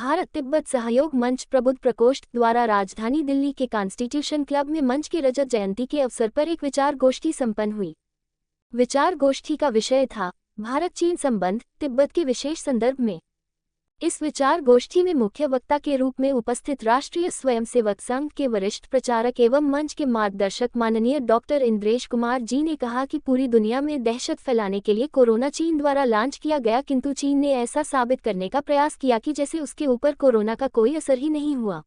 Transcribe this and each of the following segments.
भारत तिब्बत सहयोग मंच प्रबुद्ध प्रकोष्ठ द्वारा राजधानी दिल्ली के कॉन्स्टिट्यूशन क्लब में मंच की रजत जयंती के अवसर पर एक विचार गोष्ठी संपन्न हुई। विचार गोष्ठी का विषय था भारत चीन संबंध तिब्बत के विशेष संदर्भ में। इस विचार गोष्ठी में मुख्य वक्ता के रूप में उपस्थित राष्ट्रीय स्वयंसेवक संघ के वरिष्ठ प्रचारक एवं मंच के मार्गदर्शक माननीय डॉक्टर इंद्रेश कुमार जी ने कहा कि पूरी दुनिया में दहशत फैलाने के लिए कोरोना चीन द्वारा लॉन्च किया गया, किंतु चीन ने ऐसा साबित करने का प्रयास किया कि जैसे उसके ऊपर कोरोना का कोई असर ही नहीं हुआ।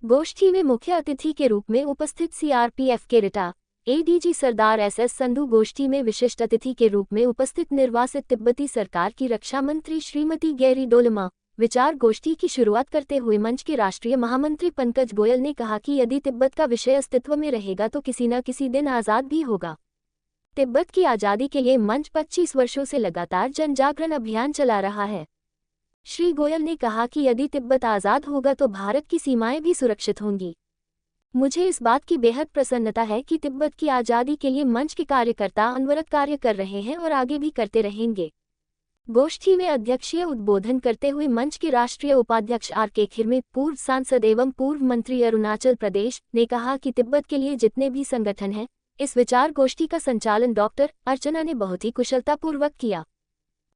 गोष्ठी में मुख्य अतिथि के रूप में उपस्थित सीआरपीएफ के रिटा एडीजी सरदार एसएस संधू, गोष्ठी में विशिष्ट अतिथि के रूप में उपस्थित निर्वासित तिब्बती सरकार की रक्षा मंत्री श्रीमती गैरी डोलमा। विचार गोष्ठी की शुरुआत करते हुए मंच के राष्ट्रीय महामंत्री पंकज गोयल ने कहा कि यदि तिब्बत का विषय अस्तित्व में रहेगा तो किसी न किसी दिन आज़ाद भी होगा। तिब्बत की आज़ादी के लिए मंच 25 वर्षों से लगातार जन जागरण अभियान चला रहा है। श्री गोयल ने कहा कि यदि तिब्बत आज़ाद होगा तो भारत की सीमाएं भी सुरक्षित होंगी। मुझे इस बात की बेहद प्रसन्नता है कि तिब्बत की आज़ादी के लिए मंच के कार्यकर्ता अनवरत कार्य कर रहे हैं और आगे भी करते रहेंगे। गोष्ठी में अध्यक्षीय उद्बोधन करते हुए मंच के राष्ट्रीय उपाध्यक्ष आर.के. खिरमे, पूर्व सांसद एवं पूर्व मंत्री अरुणाचल प्रदेश, ने कहा कि तिब्बत के लिए जितने भी संगठन हैं, इस विचार गोष्ठी का संचालन डॉक्टर अर्चना ने बहुत ही कुशलतापूर्वक किया।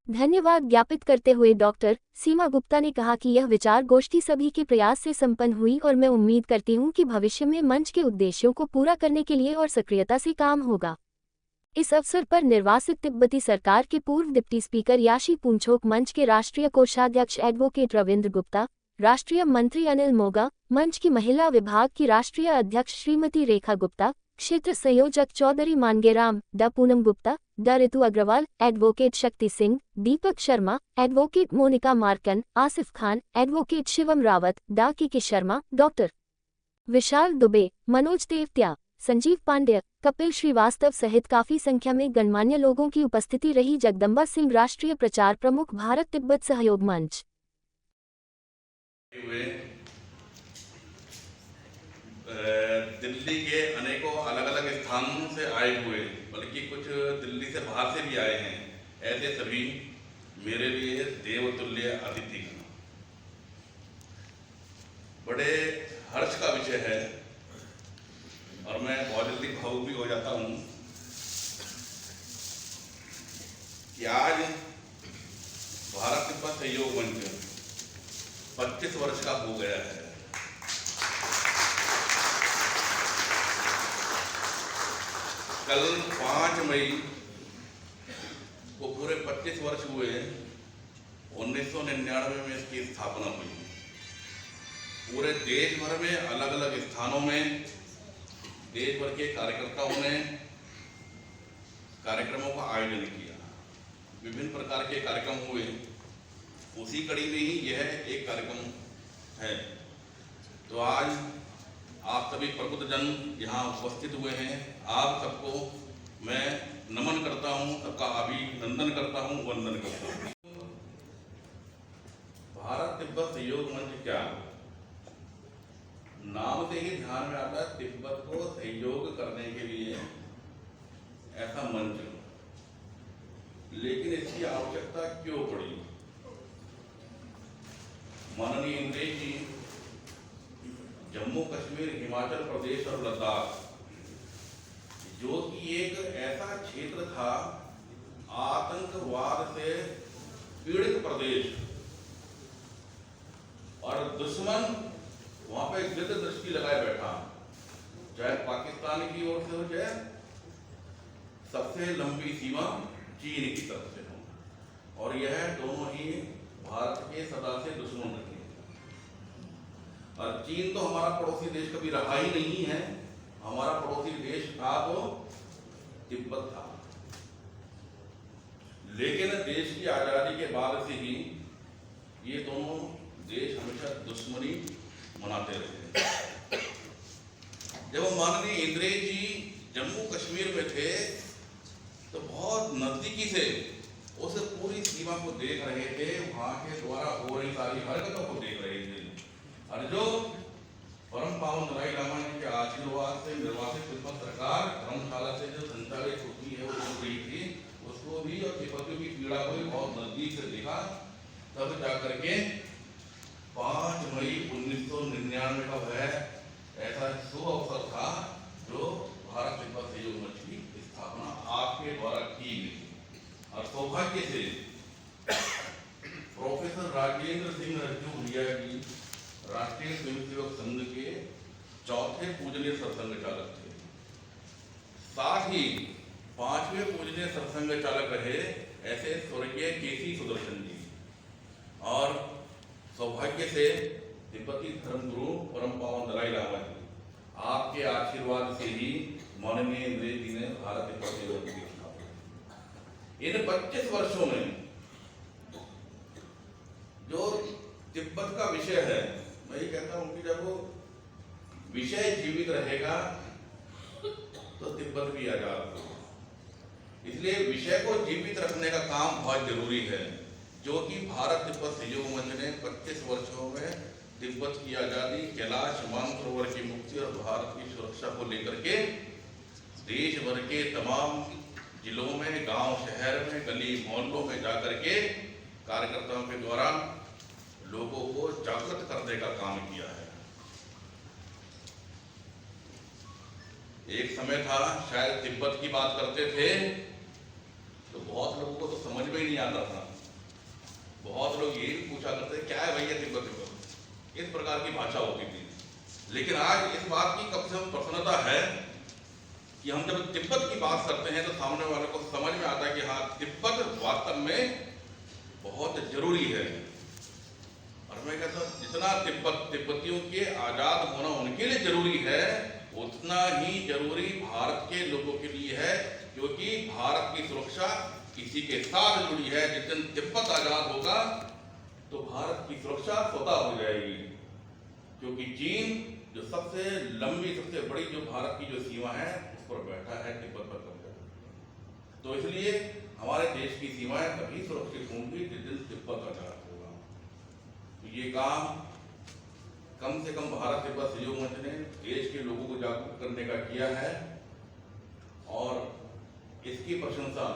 धन्यवाद ज्ञापित करते हुए डॉक्टर सीमा गुप्ता ने कहा कि यह विचार गोष्ठी सभी के प्रयास से संपन्न हुई और मैं उम्मीद करती हूं कि भविष्य में मंच के उद्देश्यों को पूरा करने के लिए और सक्रियता से काम होगा। इस अवसर पर निर्वासित तिब्बती सरकार के पूर्व डिप्टी स्पीकर याशी पूंछोक, मंच के राष्ट्रीय कोषाध्यक्ष एडवोकेट रविंद्र गुप्ता, राष्ट्रीय मंत्री अनिल मोगा, मंच की महिला विभाग की राष्ट्रीय अध्यक्ष श्रीमती रेखा गुप्ता, क्षेत्र संयोजक चौधरी मानगेराम, डा पूनम गुप्ता, डा ऋतु Agarwal, advocate Shakti Singh, Deepak Sharma, advocate Monika Markan, Asif Khan, advocate Shivam Rawat, डा के शर्मा, डॉक्टर विशाल दुबे, मनोज तेवतिया, संजीव पांड्य, कपिल श्रीवास्तव सहित काफी संख्या में गणमान्य लोगों की उपस्थिति रही। जगदम्बा सिंह, राष्ट्रीय प्रचार प्रमुख, भारत तिब्बत सहयोग मंच। दिल्ली के अनेकों अलग अलग स्थानों से आए हुए, बल्कि कुछ दिल्ली से बाहर से भी आए हैं, ऐसे सभी मेरे लिए देवतुल्य अतिथि बड़े हर्ष का विषय है और मैं बहुत जल्दी भावुक भी हो जाता हूँ कि आज भारत तिब्बत सहयोग मंच 25 वर्ष का हो गया है। कल 5 मई को पूरे 25 वर्ष हुए। 1999 में इसकी स्थापना हुई। पूरे देश भर में अलग अलग स्थानों में देश भर के कार्यकर्ताओं ने कार्यक्रमों का आयोजन किया। विभिन्न प्रकार के कार्यक्रम हुए। उसी कड़ी में ही यह एक कार्यक्रम है। तो आज आप सभी प्रबुद्ध जन यहाँ उपस्थित हुए हैं। आप सबको मैं नमन करता हूँ, सबका अभिनंदन करता हूँ, वंदन करता हूँ। भारत तिब्बत सहयोग मंच क्या, नाम से ही ध्यान में आता है तिब्बत को सहयोग करने के लिए ऐसा मंच, लेकिन इसकी आवश्यकता क्यों पड़ी? माननीय इंद्रेश जी जम्मू कश्मीर, हिमाचल प्रदेश और लद्दाख, जो कि एक ऐसा क्षेत्र था आतंकवाद से पीड़ित प्रदेश, और दुश्मन वहां पे गिद्ध दृष्टि लगाए बैठा, चाहे पाकिस्तान की ओर से हो, चाहे सबसे लंबी सीमा चीन की तरफ से हो, और यह दोनों ही भारत के सदा से दुश्मन रहे। और चीन तो हमारा पड़ोसी देश कभी रहा ही नहीं है। हमारा पड़ोसी देश था तो तिब्बत था, लेकिन देश की आजादी के बाद से ही ये दोनों देश हमेशा दुश्मनी मनाते रहे। जब माननीय इंद्रेश जी जम्मू कश्मीर में थे तो बहुत नजदीकी से उस पूरी सीमा को देख रहे थे, वहां के द्वारा हो रही सारी हरकतों को देख रहे थे, और जो परम पावन दलाई लामा जी के आशीर्वाद से निर्वाचित तिब्बत सरकार धर्मशाला से जो संचालित होती है, वो हो रही थी, उसको भी और तिब्बतियों की पीड़ा को भी बहुत नजदीक से देखा। तब जाकर के 5 मई 1999 का वह ऐसा शुभ अवसर था जो भारत तिब्बत सहयोग मंच की स्थापना आपके द्वारा की गई। और सौभाग्य से प्रोफेसर राजेंद्र सिंह रज्जू भैया जी राष्ट्रीय स्वयंसेवक संघ के चौथे पूजनीय सरसंघ चालक थे। साथ ही 5वें पूजनीय सरसंघ चालक रहे ऐसे स्वर्गीय केसी सुदर्शन जी। और सौभाग्य से तिब्बती धर्मगुरु परम पावन दलाई लामा जी आपके आशीर्वाद से ही माननीय इंद्रेश जी ने भारत तिब्बत सहयोग की स्थापना। इन 25 वर्षों में जो तिब्बत का विषय है, मैं ये कहता हूं कि जब वो विषय जीवित रहेगा तो तिब्बत भी आजाद होगा। इसलिए विषय को जीवित रखने का काम बहुत जरूरी है, जो कि भारत तिब्बत सहयोग मंच ने 25 वर्षों में तिब्बत की आजादी, कैलाश मानसरोवर की मुक्ति और भारत की सुरक्षा को लेकर के देश भर के तमाम जिलों में, गांव शहर में, गली मोहल्लों में जाकर के कार्यकर्ताओं के द्वारा लोगों को जागृत करने का काम किया है। एक समय था शायद तिब्बत की बात करते थे तो बहुत लोगों को तो समझ में ही नहीं आता था। बहुत लोग यही पूछा करते क्या है भैया तिब्बत, इस प्रकार की भाषा होती थी। लेकिन आज इस बात की कम से कम प्रसन्नता है कि हम जब तिब्बत की बात करते हैं तो सामने वाले को समझ में आता है कि हाँ, तिब्बत वास्तव में बहुत जरूरी है। और मैं कहता हूँ जितना तिब्बतियों के आजाद होना उनके लिए जरूरी है, उतना ही जरूरी भारत के लोगों के लिए है, क्योंकि भारत की सुरक्षा इसी के साथ जुड़ी है। जिस दिन तिब्बत आजाद होगा तो भारत की सुरक्षा स्वतः हो जाएगी, क्योंकि चीन जो सबसे लंबी, सबसे बड़ी जो भारत की जो सीमा है उस पर बैठा है, तिब्बत पर कब्जा। तो इसलिए हमारे देश की सीमाएं तभी सुरक्षित होंगी जिस दिन तिब्बत आजाद होगा। तो ये काम कम से कम भारत तिब्बत सहयोग मंच ने देश के लोगों को जागरूक करने का किया है। और इसकी प्रशंसा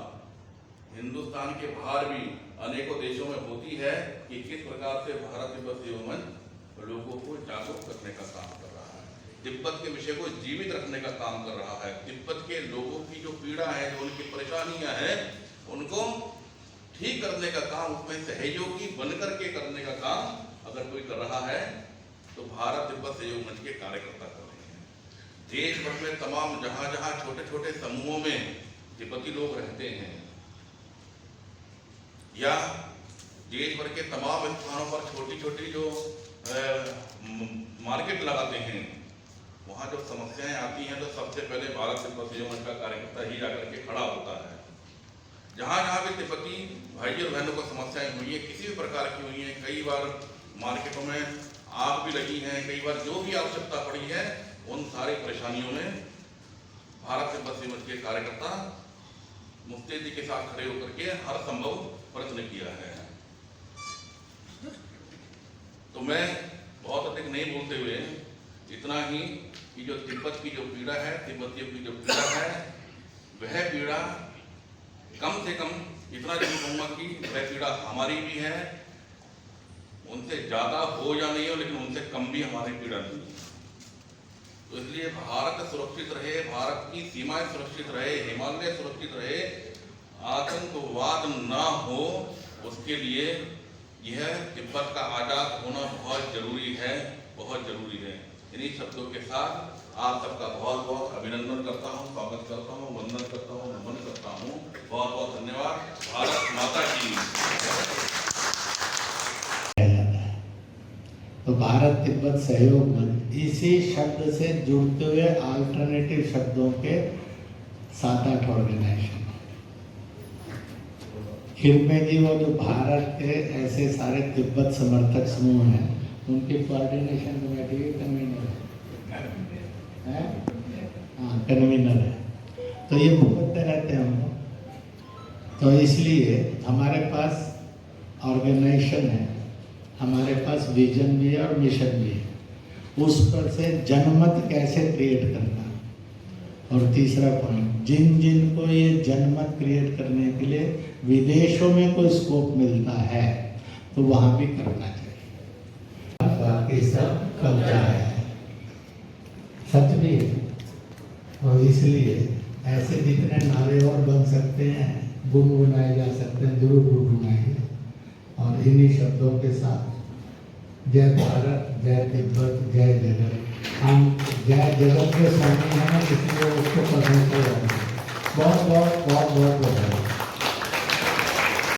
हिंदुस्तान के बाहर भी अनेकों देशों में होती है कि किस प्रकार से भारत तिब्बत सहयोग मंच लोगों को जागरूक करने का काम कर रहा है, तिब्बत के विषय को जीवित रखने का काम कर रहा है। तिब्बत के लोगों की जो पीड़ा है, जो उनकी परेशानियां हैं, उनको ठीक करने का काम, उसमें सहयोगी बनकर के करने का काम अगर कोई कर रहा है तो भारत तिब्बत सहयोग मंच के कार्यकर्ता कर रहे हैं। देश भर में तमाम जहां जहां छोटे छोटे समूहों में तिब्बती लोग रहते हैं या देश भर के तमाम स्थानों पर छोटी छोटी जो मार्केट लगाते हैं, वहां जब समस्याएं आती हैं तो सबसे पहले भारत तिब्बत सहयोग मंच का कार्यकर्ता ही जाकर के खड़ा होता है। जहां जहां भी तिब्बती भाई और बहनों को समस्याएं हुई है, किसी भी प्रकार की हुई है, कई बार मार्केटों में आग भी लगी है, कई बार जो भी आवश्यकता पड़ी है, उन सारी परेशानियों में भारत तिब्बत सहयोग मंच के कार्यकर्ता मुस्तैदी के साथ खड़े होकर के हर संभव प्रयत्न किया है। तो मैं बहुत अधिक नहीं बोलते हुए इतना ही कि जो तिब्बत की जो पीड़ा है, तिब्बतियों की जो पीड़ा है, वह पीड़ा कम से कम इतना नहीं कहूँगा कि वह पीड़ा हमारी भी है, उनसे ज्यादा हो या नहीं हो, लेकिन उनसे कम भी हमारी पीड़ा नहीं है। तो इसलिए भारत सुरक्षित रहे, भारत की सीमाएं सुरक्षित रहे, हिमालय सुरक्षित रहे, आतंकवाद ना हो, उसके लिए यह तिब्बत का आजाद होना बहुत जरूरी है, बहुत जरूरी है। इन्हीं शब्दों के साथ आप सबका बहुत बहुत अभिनंदन करता हूँ, स्वागत करता हूँ, वंदन करता हूँ, नमन करता हूँ। बहुत बहुत धन्यवाद। भारत माता की। तो भारत तिब्बत सहयोग मंच इसी शब्द से जुड़ते हुए अल्टरनेटिव शब्दों के 7-8 ऑर्गेनाइजेशन। खिरमे जी वो जो भारत के ऐसे सारे तिब्बत समर्थक समूह हैं, उनकी कोऑर्डिनेशन कमेटी के कन्वीनर है, हाँ कन्वीनर है। तो ये भुगतते रहते हैं हम। तो इसलिए हमारे पास ऑर्गेनाइजेशन है, हमारे पास विजन भी है और मिशन भी है। उस पर से जनमत कैसे क्रिएट करना। और तीसरा पॉइंट, जिन जिन को ये जनमत क्रिएट करने के लिए विदेशों में कोई स्कोप मिलता है तो वहाँ भी करना चाहिए। ये सब कब्जा है, सच भी है। और इसलिए ऐसे जितने नारे और बन सकते हैं, गुनगुनाए जा सकते हैं, जरूर गुनगुनाएंगे। और इन्हीं शब्दों के साथ जय भारत, जय तिब्बत, जय जगत। हम जय जगत के स्वामी हैं, इसलिए उसको पसंद कर रहे हैं। बहुत बहुत बहुत बहुत बधाई।